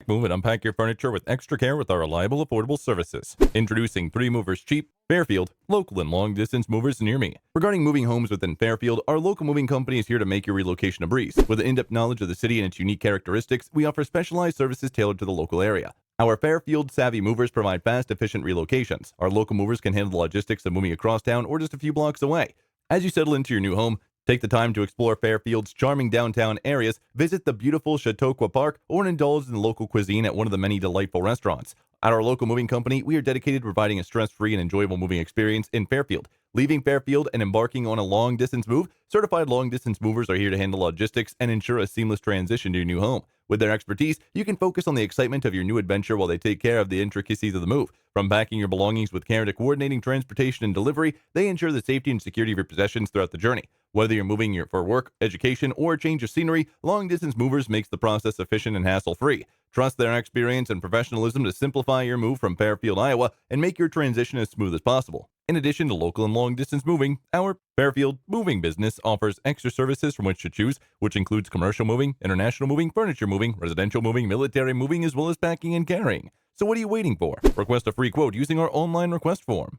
Move and unpack your furniture with extra care with our reliable, affordable services. Introducing 3 Movers Cheap, Fairfield, local and long distance movers near me. Regarding moving homes within Fairfield, our local moving company is here to make your relocation a breeze. With an in-depth knowledge of the city and its unique characteristics, we offer specialized services tailored to the local area. Our Fairfield savvy movers provide fast, efficient relocations. Our local movers can handle the logistics of moving across town or just a few blocks away. As you settle into your new home, take the time to explore Fairfield's charming downtown areas, visit the beautiful Chautauqua Park, or indulge in the local cuisine at one of the many delightful restaurants. At our local moving company, we are dedicated to providing a stress-free and enjoyable moving experience in Fairfield. Leaving Fairfield and embarking on a long-distance move, certified long-distance movers are here to handle logistics and ensure a seamless transition to your new home. With their expertise, you can focus on the excitement of your new adventure while they take care of the intricacies of the move. From packing your belongings with care to coordinating transportation and delivery, they ensure the safety and security of your possessions throughout the journey. Whether you're moving for work, education, or a change of scenery, long-distance movers makes the process efficient and hassle-free. Trust their experience and professionalism to simplify your move from Fairfield, Iowa, and make your transition as smooth as possible. In addition to local and long-distance moving, our Fairfield moving business offers extra services from which to choose, which includes commercial moving, international moving, furniture moving, residential moving, military moving, as well as packing and carrying. So what are you waiting for? Request a free quote using our online request form.